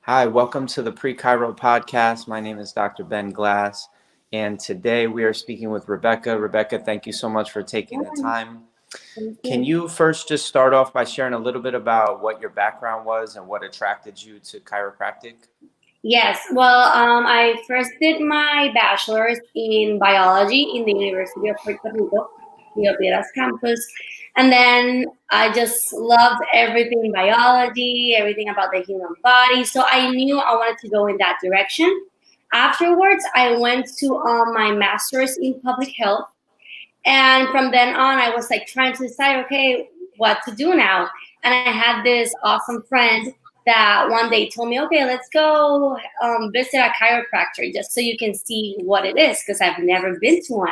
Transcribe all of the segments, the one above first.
Hi, welcome to the Pre-Chiro podcast. My name is Dr. Ben Glass, and today we are speaking with Rebecca. Rebecca, thank you so much for taking the time. Thank Can you. you first just start off by sharing a little bit about what your background was and what attracted you to chiropractic? Yes, well, I first did my bachelor's in biology in the University of Puerto Rico, Rio Piedras campus. And then I just loved everything biology, everything about the human body. So I knew I wanted to go in that direction. Afterwards, I went to my master's in public health. And from then on, I was like trying to decide, okay, what to do now. And I had this awesome friend that one day told me, okay, let's go visit a chiropractor just so you can see what it is, because I've never been to one.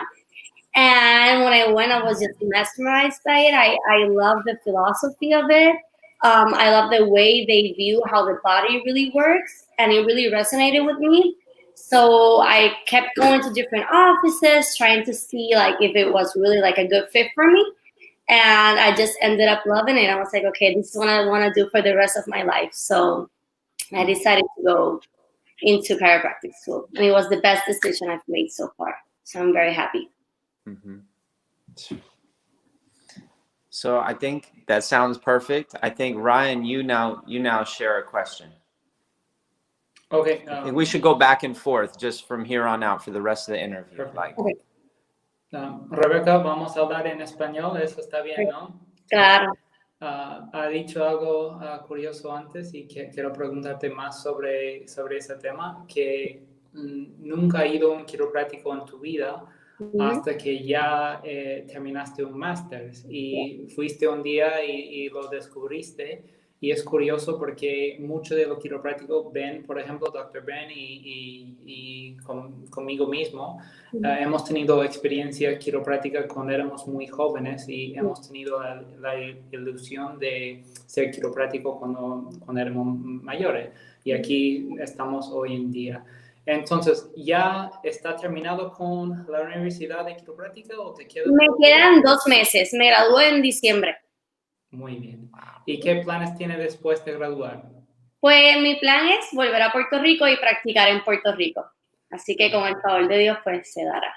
And when I went, I was just mesmerized by it. I love the philosophy of it. I love the way they view how the body really works, and it really resonated with me. So I kept going to different offices, trying to see like if it was really like a good fit for me. And I just ended up loving it. I was like, okay, this is what I want to do for the rest of my life. So I decided to go into chiropractic school, and it was the best decision I've made so far. So I'm very happy. Mm-hmm. So I think that sounds perfect. I think Ryan, you now share a question. Okay. I think we should go back and forth just from here on out for the rest of the interview. Perfect. Like, Okay. Rebecca, vamos a hablar en español, eso está bien, ¿no? Claro. Ha dicho algo curioso antes y quiero preguntarte más sobre ese tema, que nunca ha ido a un quiropráctico en tu vida hasta que ya terminaste un máster y fuiste un día y lo descubriste. Y es curioso porque muchos de los quiroprácticos ven, por ejemplo, Dr. Ben y conmigo mismo, hemos tenido experiencia quiropráctica cuando éramos muy jóvenes y hemos tenido la ilusión de ser quiroprático cuando éramos mayores. Y aquí estamos hoy en día. Entonces, ¿ya está terminado con la Universidad de Quiropráctica o te queda? Me quedan 2 meses. Me gradué en diciembre. Muy bien. ¿Y qué planes tiene después de graduar? Pues mi plan es volver a Puerto Rico y practicar en Puerto Rico. Así que con el favor de Dios, pues se dará.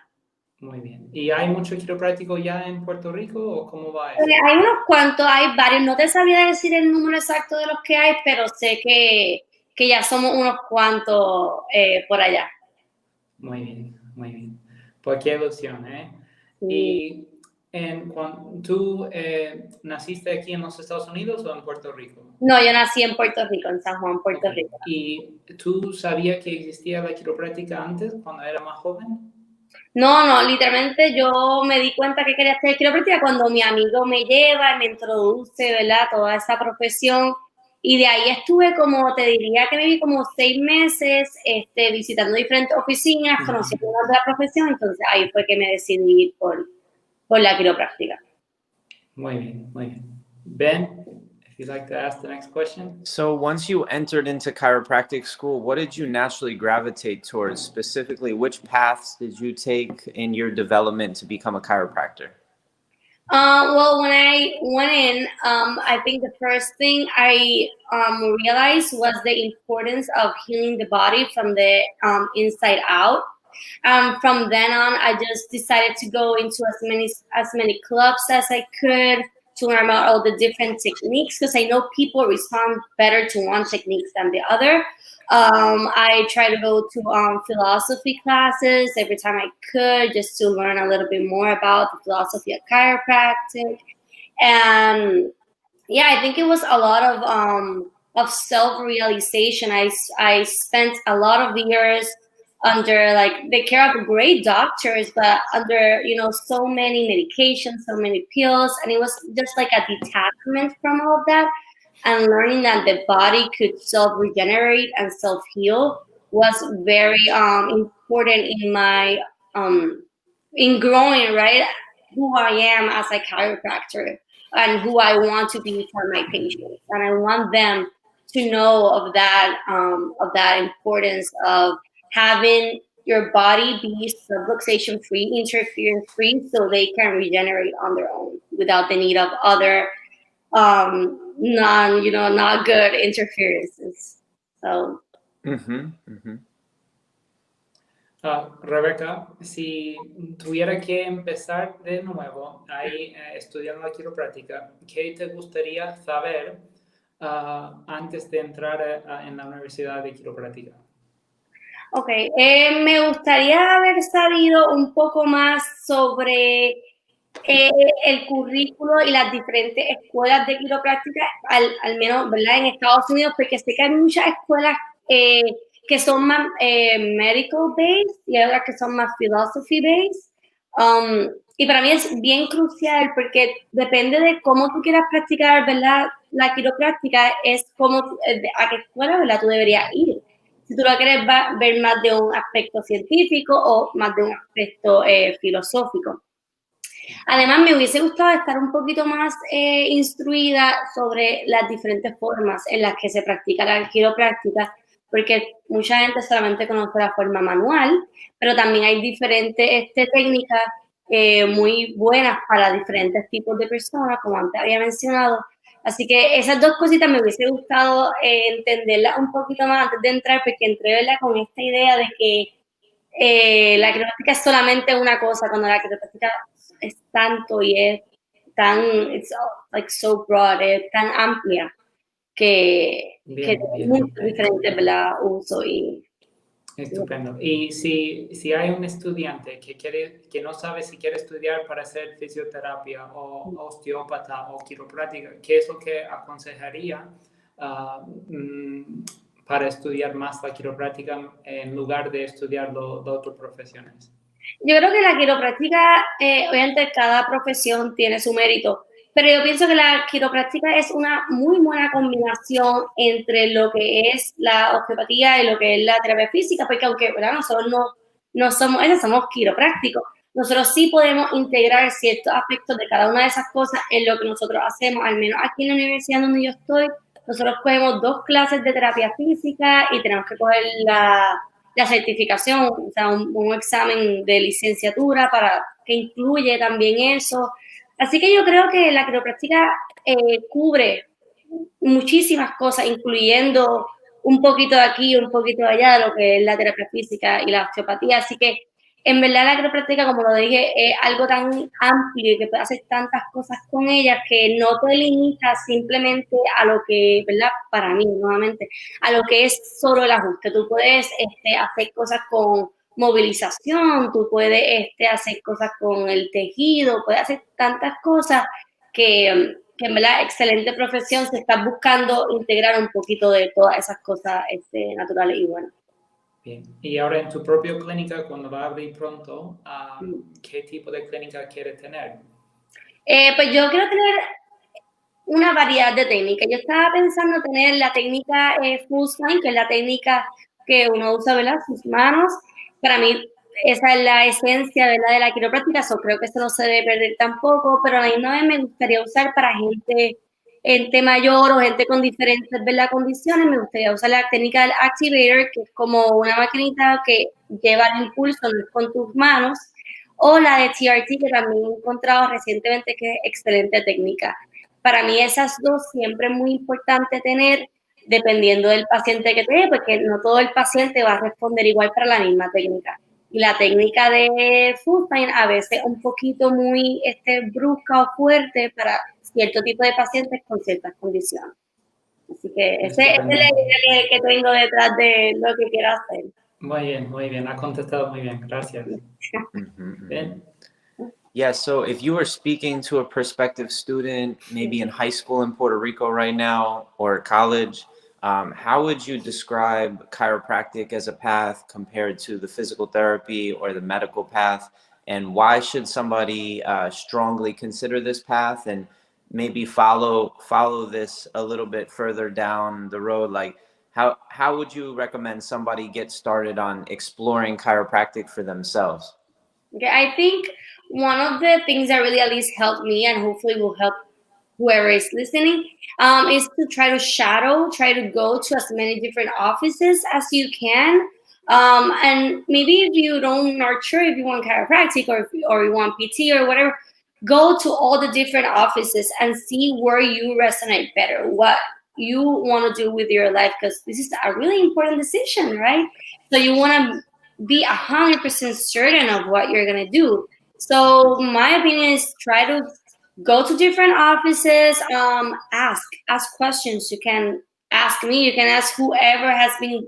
Muy bien. ¿Y hay mucho quiropráctico ya en Puerto Rico o cómo va eso? Hay unos cuantos, hay varios. No te sabría decir el número exacto de los que hay, pero sé que ya somos unos cuantos por allá. Muy bien, muy bien. Pues qué ilusión, ¿eh? Sí. ¿Y tú naciste aquí en los Estados Unidos o en Puerto Rico? No, yo nací en Puerto Rico, en San Juan, Puerto Okay. Rico. ¿Y tú sabías que existía la quiropráctica antes, cuando era más joven? No, literalmente yo me di cuenta que quería hacer quiropráctica cuando mi amigo me lleva y me introduce, ¿verdad? Toda esa profesión. Y de ahí estuve como, te diría que viví como 6 meses visitando diferentes oficinas, conociendo más de la profesión. Entonces ahí fue que me decidí ir por la quiropráctica. Muy bien, muy bien. Ben, if you'd like to ask the next question. so once you entered into chiropractic school, what did you naturally gravitate towards? Specifically, which paths did you take in your development to become a chiropractor? Well, when I went in, I think the first thing I realized was the importance of healing the body from the inside out. From then on, I just decided to go into as many clubs as I could to learn about all the different techniques, because I know people respond better to one technique than the other. I try to go to philosophy classes every time I could, just to learn a little bit more about the philosophy of chiropractic. And yeah, I think it was a lot of self-realization. I spent a lot of years under like the care of great doctors, but under so many medications, so many pills, and it was just like a detachment from all of that. And learning that the body could self-regenerate and self-heal was very important in my in growing, right, who I am as a chiropractor and who I want to be for my patients. And I want them to know of that importance of having your body be subluxation free, interference free, so they can regenerate on their own without the need of other not good interferences. So. Rebecca, si tuviera que empezar de nuevo ahí estudiando la quiropráctica, ¿qué te gustaría saber antes de entrar en la universidad de quiropráctica? Ok, me gustaría haber sabido un poco más sobre el currículo y las diferentes escuelas de quiropráctica, al menos, ¿verdad? En Estados Unidos, porque sé que hay muchas escuelas que son más medical based y hay otras que son más philosophy based. Y para mí es bien crucial porque depende de cómo tú quieras practicar, ¿verdad? La quiropráctica es como a qué escuela, ¿verdad? Tú deberías ir. Si tú lo quieres ver más de un aspecto científico o más de un aspecto filosófico. Además, me hubiese gustado estar un poquito más instruida sobre las diferentes formas en las que se practica la quiropráctica, porque mucha gente solamente conoce la forma manual, pero también hay diferentes técnicas muy buenas para diferentes tipos de personas, como antes había mencionado. Así que esas dos cositas me hubiese gustado entenderlas un poquito más antes de entrar, porque entré, ¿verdad?, con esta idea de que la quiropráctica es solamente una cosa, cuando la quiropráctica es tanto y es tan, it's like so broad, es tan amplia que tiene muchos diferentes, ¿verdad?, uso y... Estupendo. Y si hay un estudiante que no sabe si quiere estudiar para hacer fisioterapia o osteópata o quiropráctica, ¿qué es lo que aconsejaría para estudiar más la quiropráctica en lugar de estudiar de otras profesiones? Yo creo que la quiropráctica, obviamente cada profesión tiene su mérito, pero yo pienso que la quiropráctica es una muy buena combinación entre lo que es la osteopatía y lo que es la terapia física, porque aunque, ¿verdad?, nosotros no somos eso, somos quiroprácticos, nosotros sí podemos integrar ciertos aspectos de cada una de esas cosas en lo que nosotros hacemos, al menos aquí en la universidad donde yo estoy, nosotros cogemos 2 clases de terapia física y tenemos que coger la certificación, o sea, un examen de licenciatura que incluye también eso. Así que yo creo que la quiropráctica cubre muchísimas cosas, incluyendo un poquito de aquí, un poquito de allá, de lo que es la terapia física y la osteopatía. Así que, en verdad, la quiropráctica, como lo dije, es algo tan amplio y que puede hacer tantas cosas con ellas que no te limita simplemente a lo que, ¿verdad? Para mí, nuevamente, a lo que es solo el ajuste. Tú puedes hacer cosas con movilización, tú puedes hacer cosas con el tejido, puedes hacer tantas cosas que en verdad, excelente profesión, se está buscando integrar un poquito de todas esas cosas naturales y buenas. Bien. Y ahora en tu propia clínica, cuando va a abrir pronto, ¿qué tipo de clínica quieres tener? Pues yo quiero tener una variedad de técnicas. Yo estaba pensando tener la técnica full spine, que es la técnica que uno usa, ¿verdad?, sus manos. Para mí, esa es la esencia, ¿verdad?, de la quiropráctica, creo que eso no se debe perder tampoco, pero a la misma vez me gustaría usar para gente mayor o gente con diferentes, ¿verdad?, condiciones. Me gustaría usar la técnica del activator, que es como una maquinita que lleva el impulso con tus manos, o la de TRT, que también he encontrado recientemente que es excelente técnica. Para mí esas dos siempre es muy importante tener, dependiendo del paciente que tenga, porque no todo el paciente va a responder igual para la misma técnica. Y la técnica de full spine a veces un poquito muy brusca o fuerte para cierto tipo de pacientes con ciertas condiciones. Así que esa es la idea que tengo detrás de lo que quiero hacer. Muy bien, ha contestado muy bien, gracias. Bien. Yeah, so if you were speaking to a prospective student, maybe in high school in Puerto Rico right now or college, how would you describe chiropractic as a path compared to the physical therapy or the medical path? And why should somebody strongly consider this path and maybe follow this a little bit further down the road? Like, how would you recommend somebody get started on exploring chiropractic for themselves? Okay, I think one of the things that really at least helped me and hopefully will help whoever is listening is to try to go to as many different offices as you can. And maybe if you don't not sure if you want chiropractic or you want PT or whatever, go to all the different offices and see where you resonate better, what you want to do with your life, because this is a really important decision, right? So you want to be 100% certain of what you're gonna do. So my opinion is try to go to different offices, ask questions. You can ask me, you can ask whoever has been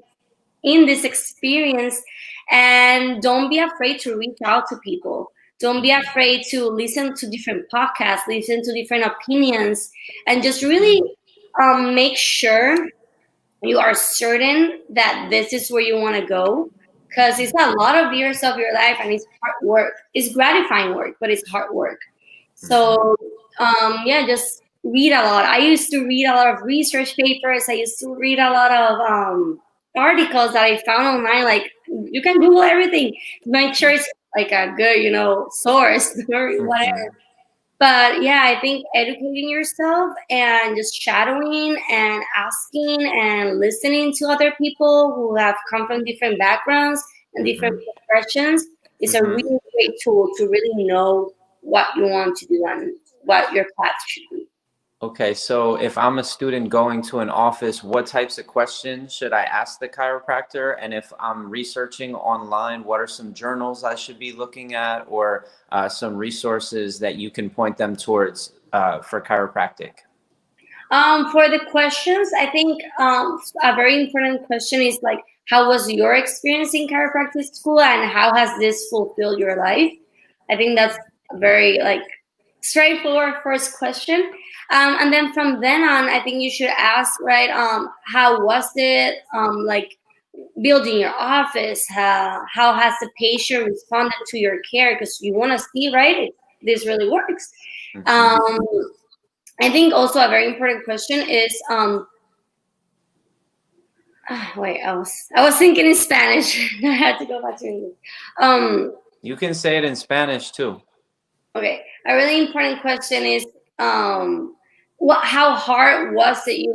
in this experience, and don't be afraid to reach out to people. Don't be afraid to listen to different podcasts, listen to different opinions, and just really make sure you are certain that this is where you want to go, because it's a lot of years of your life and it's hard work. It's gratifying work, but it's hard work. So yeah, just read a lot. I used to read a lot of research papers. I used to read a lot of articles that I found online. Like, you can Google everything, make sure it's like a good, source or whatever. But yeah, I think educating yourself and just shadowing and asking and listening to other people who have come from different backgrounds and different professions is a really great tool to really know what you want to do and what your path should be. Okay, so if I'm a student going to an office, what types of questions should I ask the chiropractor? And if I'm researching online, what are some journals I should be looking at, or some resources that you can point them towards for chiropractic? For the questions, I think a very important question is like, how was your experience in chiropractic school, and how has this fulfilled your life? I think that's a very straightforward first question. And then from then on, I think you should ask, right? How was it building your office? How has the patient responded to your care? Because you want to see, right, if this really works. I think also a very important question is wait, I was thinking in Spanish. I had to go back to English. You can say it in Spanish too. Okay, a really important question is how hard was it,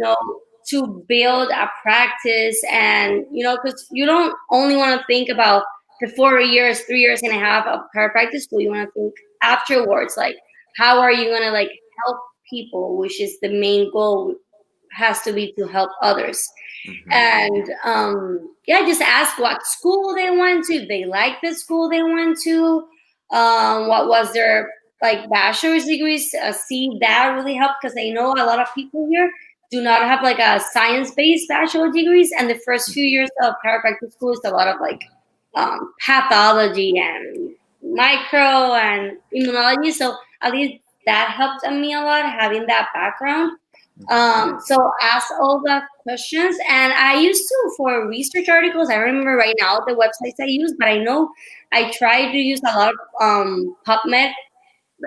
to build a practice, and because you don't only want to think about the 4 years, 3 years and a half of chiropractic school. You want to think afterwards, like, how are you gonna help people, which is the main goal, has to be to help others. And yeah, just ask what school they went to, if they like the school they went to, what was their bachelor's degrees. See, that really helped, because I know a lot of people here do not have a science-based bachelor degrees, and the first few years of chiropractic school is a lot of pathology and micro and immunology. So at least that helped me a lot, having that background. So ask all the questions. And I used to, for research articles, I remember right now the websites I use, but I know I try to use a lot of PubMed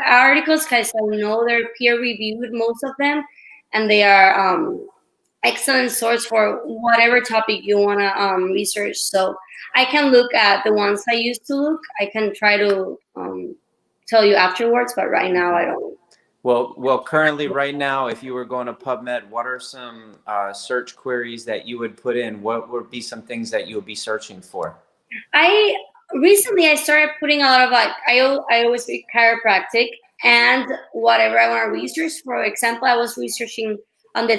articles, because I know they're peer reviewed, most of them, and they are excellent source for whatever topic you want to research. So I can look at the ones I used to look. I can try to tell you afterwards, but right now I don't. Well, currently right now, if you were going to PubMed, what are some search queries that you would put in? What would be some things that you would be searching for? Recently I started putting a lot of I always read chiropractic and whatever I want to research. For example, I was researching on the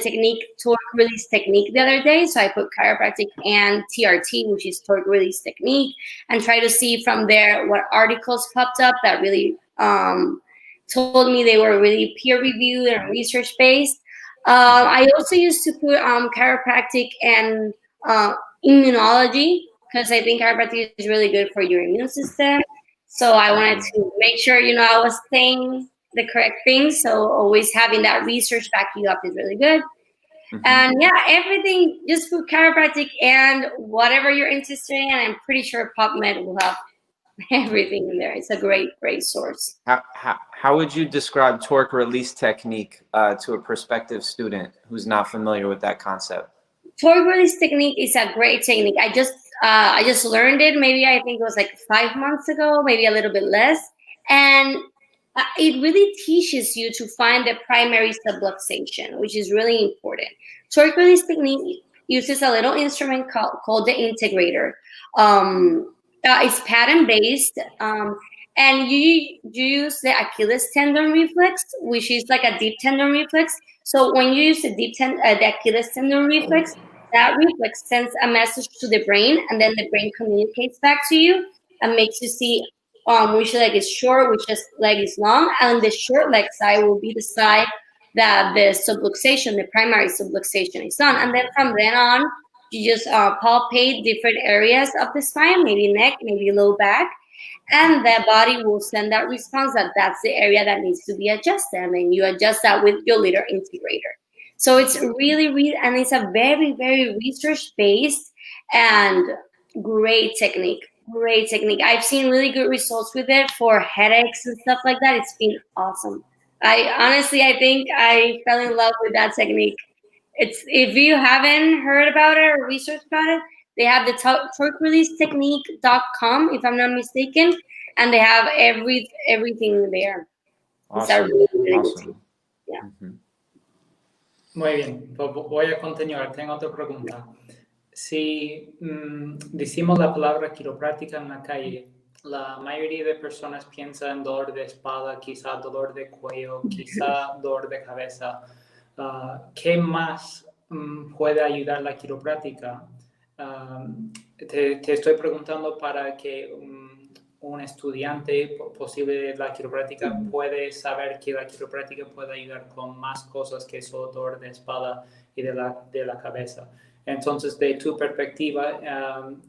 torque release technique the other day. So I put chiropractic and TRT, which is torque release technique, and try to see from there what articles popped up that really told me they were really peer reviewed and research based. I also used to put chiropractic and immunology, because I think chiropractic is really good for your immune system. So I wanted to make sure, I was saying the correct things. So always having that research backing you up is really good. And yeah, everything, just put chiropractic and whatever you're interested in. I'm pretty sure PubMed will have everything in there. It's a great source. How would you describe torque release technique to a prospective student who's not familiar with that concept? Torque release technique is a great technique. I just learned it. Maybe I think it was 5 months ago, maybe a little bit less. And it really teaches you to find the primary subluxation, which is really important. Torque release technique uses a little instrument called the integrator. It's pattern based, and you use the Achilles tendon reflex, which is like a deep tendon reflex, So when you use the Achilles tendon reflex, that reflex sends a message to the brain, and then the brain communicates back to you and makes you see which leg is short, which leg is long, and the short leg side will be the side that the subluxation, the primary subluxation is on. And then from then on, you just palpate different areas of the spine, maybe neck, maybe low back, and the body will send that response that that's the area that needs to be adjusted, and then you adjust that with your leader integrator. So it's really, and it's a very, very research-based and great technique. Great technique. I've seen really good results with it for headaches and stuff like that. It's been awesome. I think I fell in love with that technique. It's, if you haven't heard about it or researched about it, they have the torquereleasetechnique.com, if I'm not mistaken, and they have everything there. Awesome. Really Awesome. Yeah. Mm-hmm. Muy bien, pues voy a continuar. Tengo otra pregunta. Si decimos la palabra quiropráctica en la calle, la mayoría de personas piensa en dolor de espalda, quizá dolor de cuello, quizá dolor de cabeza. ¿Qué más puede ayudar la quiropráctica? Te estoy preguntando para que un estudiante posible de la quiropráctica puede saber que la quiropráctica puede ayudar con más cosas que solo dolor de espalda y de la cabeza. Entonces, de tu perspectiva,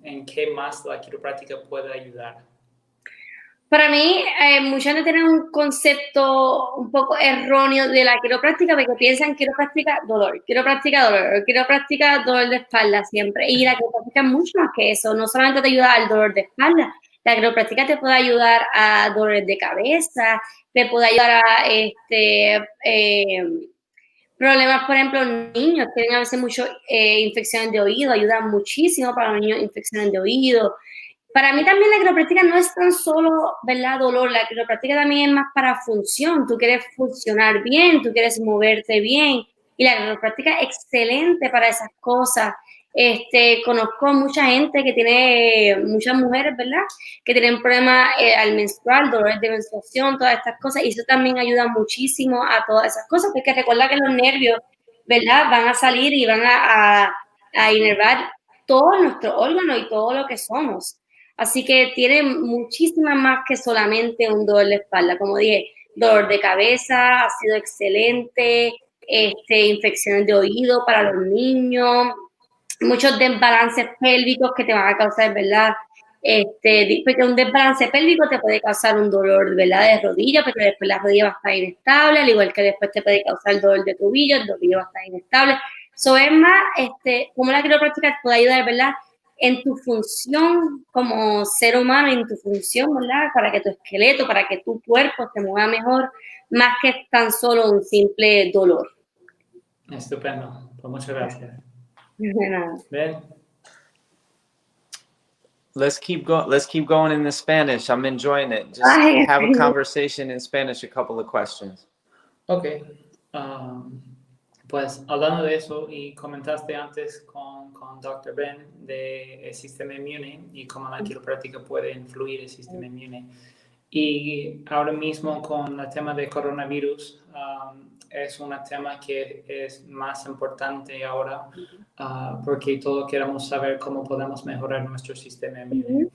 ¿en qué más la quiropráctica puede ayudar? Para mí, mucha gente tiene un concepto un poco erróneo de la quiropráctica, porque piensan quiropráctica dolor, quiropráctica dolor de espalda siempre. Y la quiropráctica es mucho más que eso. No solamente te ayuda al dolor de espalda, la quiropráctica te puede ayudar a dolores de cabeza, te puede ayudar a problemas, por ejemplo, niños tienen a veces mucho infecciones de oído, ayuda muchísimo para los niños infecciones de oído. Para mí también la quiropráctica no es tan solo, ¿verdad?, dolor. La quiropráctica también es más para función. Tú quieres funcionar bien, tú quieres moverte bien. Y la quiropráctica es excelente para esas cosas. Conozco mucha gente que tiene, muchas mujeres, ¿verdad?, que tienen problemas al menstrual, dolores de menstruación, todas estas cosas. Y eso también ayuda muchísimo a todas esas cosas, porque recuerda que los nervios, ¿verdad?, van a salir y van a inervar todo nuestro órgano y todo lo que somos. Así que tiene muchísimas más que solamente un dolor de espalda. Como dije, dolor de cabeza ha sido excelente, infecciones de oído para los niños, muchos desbalances pélvicos que te van a causar, ¿verdad? Porque un desbalance pélvico te puede causar un dolor, ¿verdad?, de rodilla, porque después la rodilla va a estar inestable, al igual que después te puede causar dolor de tobillo, el tobillo va a estar inestable. So, es más, como la quiropráctica puede ayudar, ¿verdad?, en tu función como ser humano, en tu función, ¿verdad?, para que tu esqueleto, para que tu cuerpo se mueva mejor, más que tan solo un simple dolor. Estupendo, pues muchas gracias. De nada. Ben. Let's keep going in the Spanish. I'm enjoying it. Just have a conversation in Spanish, a couple of questions. Okay. Pues hablando de eso, y comentaste antes con Dr. Ben del sistema inmune y cómo la quiropráctica puede influir el sistema inmune. Y ahora mismo con el tema de coronavirus, es un tema que es más importante ahora porque todos queremos saber cómo podemos mejorar nuestro sistema inmune.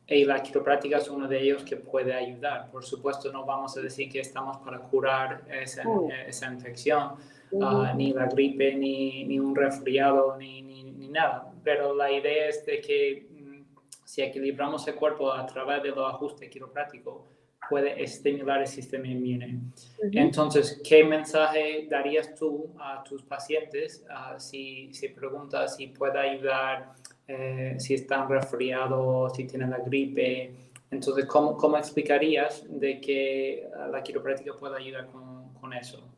Y la quiropráctica es uno de ellos que puede ayudar. Por supuesto, no vamos a decir que estamos para curar esa infección, ni la gripe, ni un resfriado, ni nada. Pero la idea es de que si equilibramos el cuerpo a través de los ajustes quiropráticos, puede estimular el sistema inmune. Entonces, ¿qué mensaje darías tú a tus pacientes si preguntas si puede ayudar, si están resfriados, si tienen la gripe? Entonces, ¿cómo explicarías de que la quiropráctica puede ayudar con eso?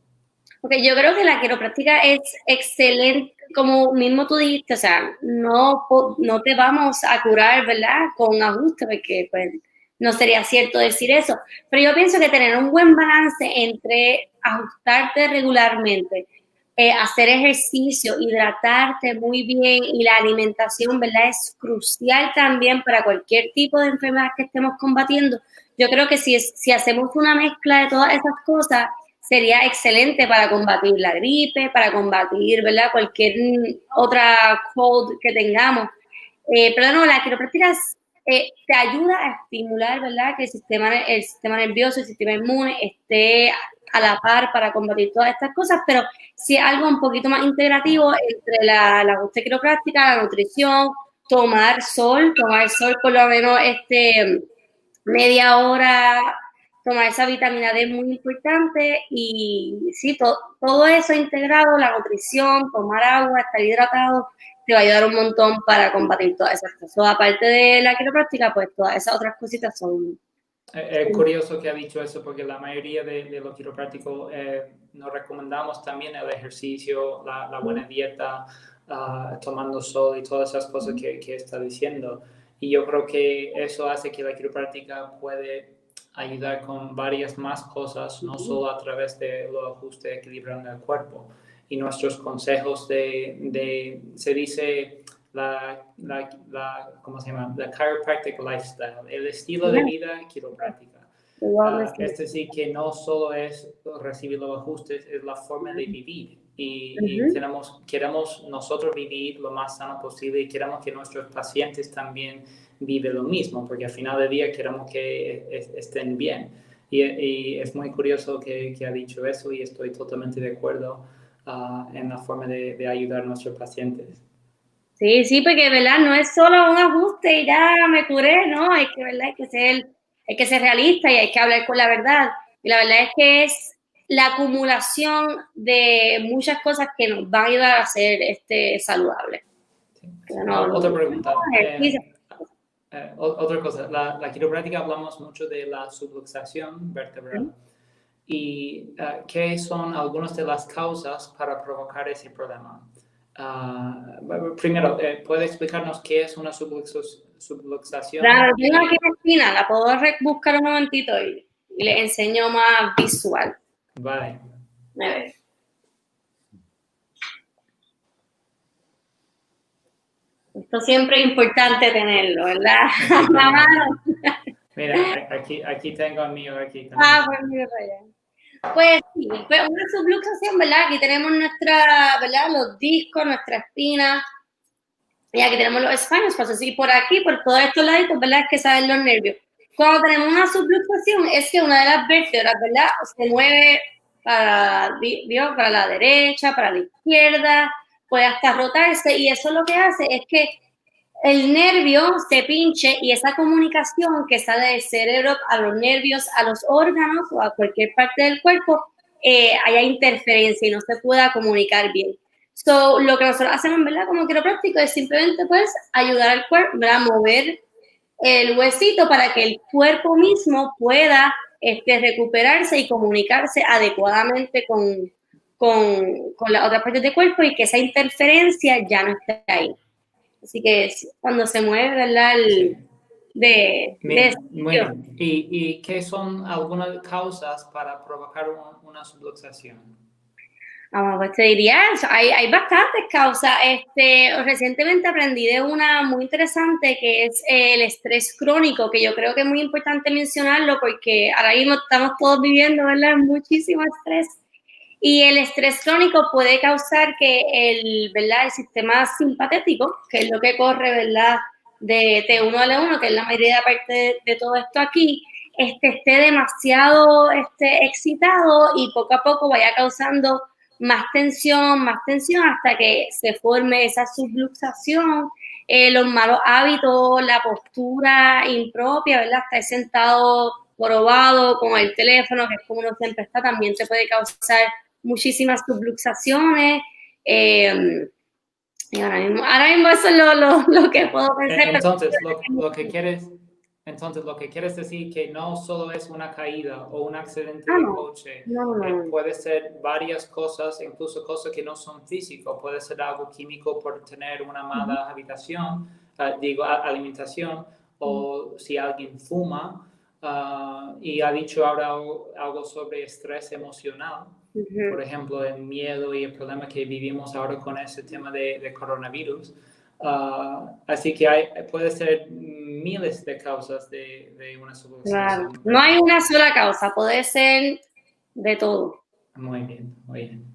Okay, yo creo que la quiropráctica es excelente, como mismo tú dijiste, o sea, no te vamos a curar, ¿verdad?, con ajuste, porque pues no sería cierto decir eso, pero yo pienso que tener un buen balance entre ajustarte regularmente, hacer ejercicio, hidratarte muy bien y la alimentación, ¿verdad?, es crucial también para cualquier tipo de enfermedad que estemos combatiendo. Yo creo que si hacemos una mezcla de todas esas cosas, sería excelente para combatir la gripe, para combatir, ¿verdad? Cualquier otra cold que tengamos. Pero no, la quiropráctica te ayuda a estimular, ¿verdad? Que el sistema nervioso, el sistema inmune esté a la par para combatir todas estas cosas, pero sí algo un poquito más integrativo entre la ajuste quiropráctica, la nutrición, tomar sol por lo menos media hora, tomar esa vitamina D es muy importante y sí, todo eso integrado, la nutrición, tomar agua, estar hidratado, te va a ayudar un montón para combatir todas esas cosas. Aparte de la quiropráctica, pues todas esas otras cositas son... Es curioso que ha dicho eso porque la mayoría de los quiroprácticos nos recomendamos también el ejercicio, la buena dieta, tomando sol y todas esas cosas que está diciendo. Y yo creo que eso hace que la quiropráctica puede ayudar con varias más cosas, no solo a través de los ajustes equilibrando el cuerpo. Y nuestros consejos se dice... ¿cómo se llama? La chiropractic lifestyle, el estilo de vida quiropráctica. Es decir, que no solo es recibir los ajustes, es la forma de vivir. Y queremos nosotros vivir lo más sano posible y queremos que nuestros pacientes también vivan lo mismo, porque al final del día queremos que estén bien. Y es muy curioso que ha dicho eso y estoy totalmente de acuerdo en la forma de ayudar a nuestros pacientes. Sí, porque, ¿verdad? No es solo un ajuste y ya me curé, ¿no? Es que, ¿verdad? Hay que ser realista y hay que hablar con la verdad. Y la verdad es que es la acumulación de muchas cosas que nos van a ayudar a ser saludable. Sí. Otra pregunta. No, otra cosa. La quiropráctica hablamos mucho de la subluxación vertebral. ¿Y qué son algunas de las causas para provocar ese problema? Primero, ¿puede explicarnos qué es una subluxación? Claro, tengo aquí en la esquina, la puedo buscar un momentito y le enseño más visual. Vale. A ver. Esto siempre es importante tenerlo, ¿verdad? La mano. Mira, aquí tengo el mío. Aquí pues mira para allá. Pues sí, pues una subluxación, ¿verdad? Aquí tenemos ¿verdad? Los discos, nuestra espina. Y aquí tenemos los spinal fascias. Y por aquí, por todos estos laditos, ¿verdad? Es que salen los nervios. Cuando tenemos una subluxación, es que una de las vértebras, ¿verdad? Se mueve para la derecha, para la izquierda, puede hasta rotarse. Y eso lo que hace es que el nervio se pinche y esa comunicación que sale del cerebro a los nervios, a los órganos o a cualquier parte del cuerpo, haya interferencia y no se pueda comunicar bien. So, lo que nosotros hacemos, ¿verdad? Como quiropráctico es simplemente, pues, ayudar al cuerpo, ¿verdad? Mover el huesito para que el cuerpo mismo pueda recuperarse y comunicarse adecuadamente con las otras partes del cuerpo y que esa interferencia ya no esté ahí. Así que cuando se mueve, ¿verdad? Bueno, ¿y qué son algunas causas para provocar una subluxación? Pues te diría, hay bastantes causas. Recientemente aprendí de una muy interesante que es el estrés crónico, que yo creo que es muy importante mencionarlo porque ahora mismo estamos todos viviendo, ¿verdad? Muchísimo estrés. Y el estrés crónico puede causar que ¿verdad? El sistema simpatético, que es lo que corre, ¿verdad? De T1 a L1, que es la mayoría de todo esto aquí, esté demasiado excitado y poco a poco vaya causando más tensión, hasta que se forme esa subluxación, los malos hábitos, la postura impropia, ¿verdad? Estar sentado jorobado con el teléfono, que es como uno siempre está, también te puede causar muchísimas subluxaciones. Y ahora mismo eso es lo que puedo pensar. Entonces, lo que quieres decir que no solo es una caída o un accidente de coche, puede ser varias cosas, incluso cosas que no son físicas, puede ser algo químico por tener una mala alimentación, o si alguien fuma, y ha dicho ahora algo sobre estrés emocional. Por ejemplo, el miedo y el problema que vivimos ahora con ese tema de coronavirus. Así que puede ser miles de causas de una subluxación. Claro. No hay una sola causa, puede ser de todo. Muy bien, muy bien.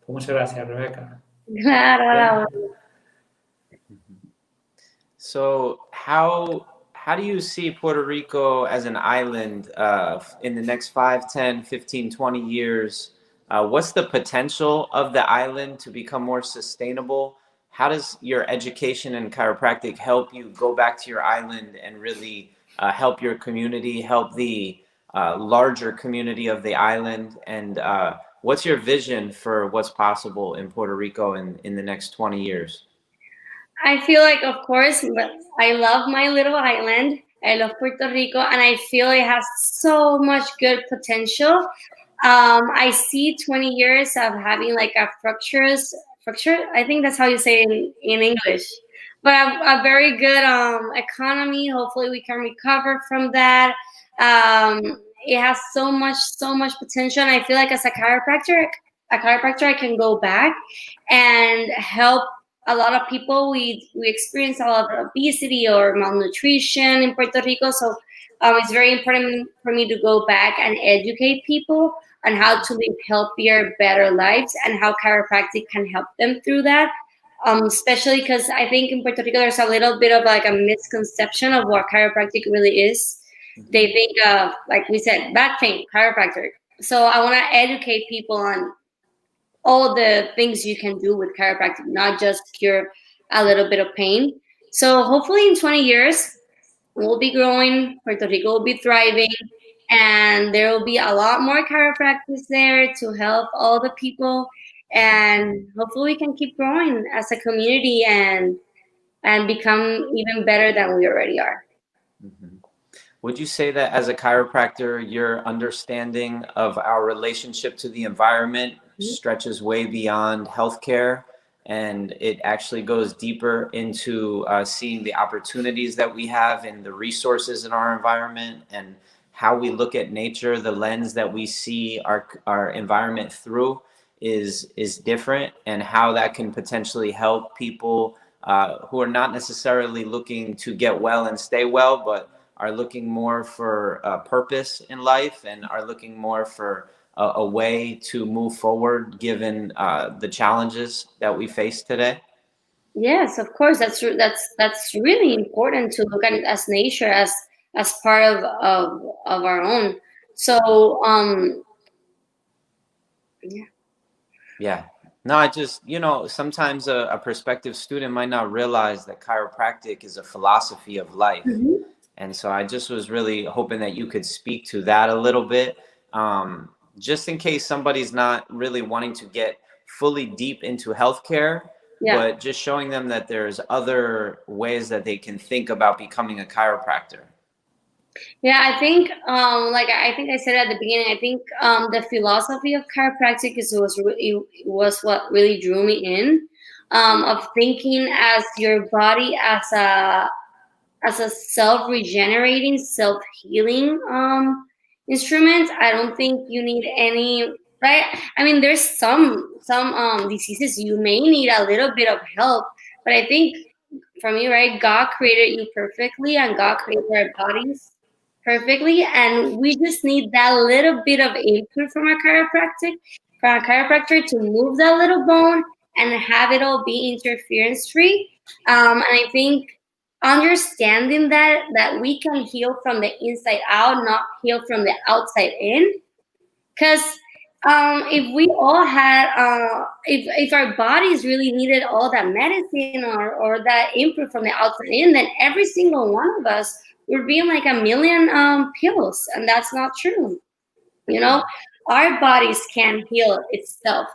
Pues muchas gracias, Rebeca. Claro. So how do you see Puerto Rico as an island in the next 5, 10, 15, 20 years? What's the potential of the island to become more sustainable? How does your education in chiropractic help you go back to your island and really help your community, help the larger community of the island? And what's your vision for what's possible in Puerto Rico in the next 20 years? I feel like, of course, but I love my little island. I love Puerto Rico, and I feel it has so much good potential. I see 20 years of having like a structure. I think that's how you say it in English. But a very good economy. Hopefully, we can recover from that. It has so much potential. And I feel like as a chiropractor, I can go back and help a lot of people. We experience a lot of obesity or malnutrition in Puerto Rico. So it's very important for me to go back and educate people on how to live healthier, better lives, and how chiropractic can help them through that. Especially because I think in Puerto Rico there's a little bit of like a misconception of what chiropractic really is. They think of, like we said, back pain, chiropractor. So I want to educate people on all the things you can do with chiropractic, not just cure a little bit of pain. So hopefully in 20 years, we'll be growing, Puerto Rico will be thriving, and there will be a lot more chiropractors there to help all the people. And hopefully we can keep growing as a community and become even better than we already are. Mhm. Would you say that as a chiropractor, your understanding of our relationship to the environment stretches way beyond healthcare, and it actually goes deeper into seeing the opportunities that we have in the resources in our environment and how we look at nature, the lens that we see our environment through is different, and how that can potentially help people who are not necessarily looking to get well and stay well, but are looking more for a purpose in life and are looking more for a way to move forward given the challenges that we face today? Yes, of course. That's really important to look at it as nature as part of our own. So yeah. Yeah. No, I just, sometimes a prospective student might not realize that chiropractic is a philosophy of life. Mhm. And so I just was really hoping that you could speak to that a little bit, just in case somebody's not really wanting to get fully deep into healthcare, Yeah. but just showing them that there's other ways that they can think about becoming a chiropractor. Yeah, I think like I think I said at the beginning, I think the philosophy of chiropractic was what really drew me in, of thinking as your body as a self regenerating, self healing instrument. I don't think you need any, right. I mean, there's some diseases you may need a little bit of help, but I think for me, right, God created you perfectly, and God created our bodies perfectly, and we just need that little bit of input from a chiropractor to move that little bone and have it all be interference free. And I think understanding that we can heal from the inside out, not heal from the outside in. Because if we all had, if our bodies really needed all that medicine or that input from the outside in, then every single one of us would be in like a million pills, and that's not true. You know, our bodies can heal itself,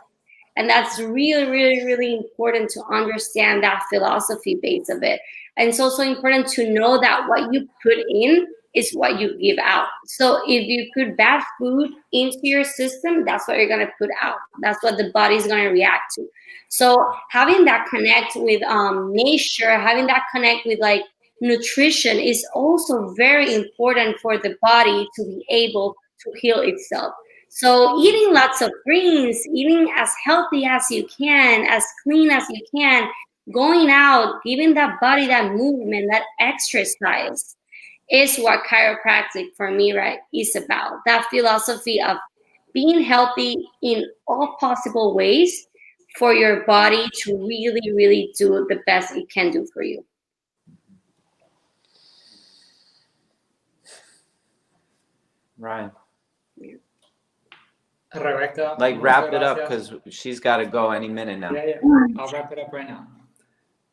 and that's really important to understand that philosophy base of it. And it's also important to know that what you put in is what you give out. So if you put bad food into your system, that's what you're going to put out. That's what the body's going to react to. So having that connect with nature, having that connect with like nutrition is also very important for the body to be able to heal itself. So eating lots of greens, eating as healthy as you can, as clean as you can, going out, giving that body that movement, that exercise is what chiropractic for me, right, is about. That philosophy of being healthy in all possible ways for your body to really, really do the best it can do for you. Right. Rebecca, Like wrap it up because she's got to go any minute now. Yeah, I'll wrap it up right now.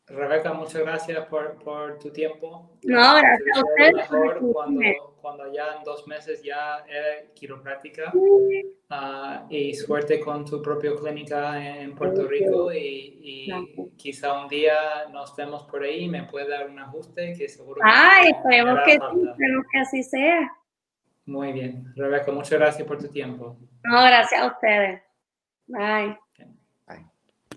Rebecca, muchas gracias por tu tiempo. No, gracias a ustedes. Mejor cuando ya en 2 meses ya eres quiropráctica. Y suerte con tu propia clínica en Puerto Rico y quizá un día nos vemos por ahí y me puede dar un ajuste que seguro que esperemos que sí, esperemos que así sea. Muy bien. Rebecca, muchas gracias por tu tiempo. No, gracias a ustedes. Bye.